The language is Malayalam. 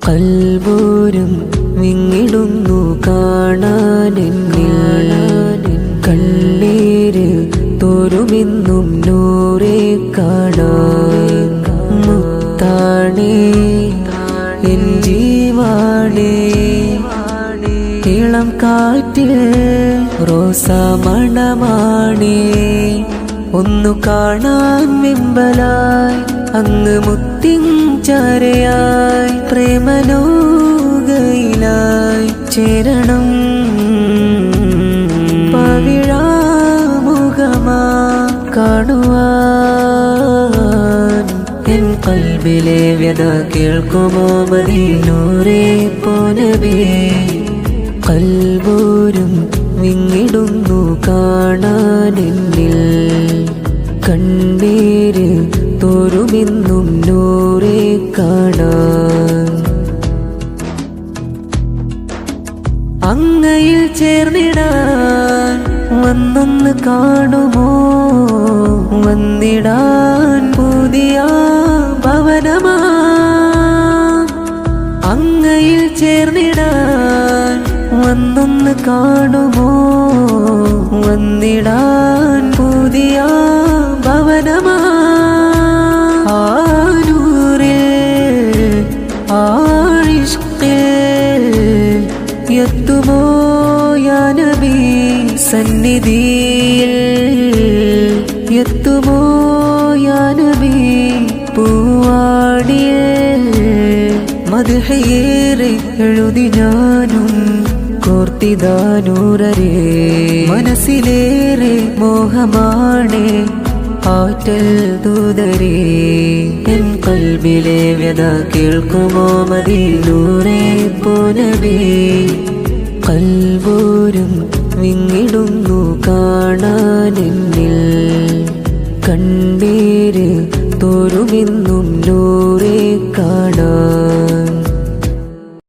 കൽബൂരും വിങ്ങിടുന്നു കാണാനെന്നിൽ കണ്ണീര് തോരുമെന്നും നൂറെ കാണാൻ മുത്താണേ എൻ ജീവാണേ ഇളം കാറ്റിൽ റോസാമണമാണേ ഒന്നു കാണാൻ വെമ്പലായി അങ്ങ് മുത്തിൻ ചാരയായി പ്രേമലോകയിലായി ചേരണം പവിഴാമുഖമാ കാണുവാൻ എൻ കൽബിലെ വ്യത കേൾക്കുമോ മദീനൂറേ പോനബി കൽബൂരും വിങ്ങിടുന്നു കാണാനെന്നിൽ കണ്ണീര് തോരുമെന്നും നൂറെ കാണാൻ അങ്ങയിൽ ചേർന്നിടാൻ വന്നൊന്ന് കാണുമോ വന്നിടാൻ പുതിയ ഭവനമാ അങ്ങയിൽ ചേർന്നിടാൻ വന്നൊന്ന് കാണുമോ വന്നിടാൻ പുതിയ ഭവനമാ എത്തുമോ യാ നബി സന്നിധിയിൽ എത്തുമോ യാ നബി പൂവാടിയിൽ മദ്ഹയേറെ എഴുതി ഞാനും കോർത്തിദാനൂരരേ മനസ്സിലേറെ മോഹമാണേ ആറ്റൽ ദൂതരേ എൻ കൽബിലെ വ്യത കേൾക്കുമോ മദീനൂറേ പോനബി കൽബൂരും വിങ്ങിടുന്നു കാണാനെന്നിൽ കണ്ണീര് തോരുമെന്നും നൂറെ കാണാൻ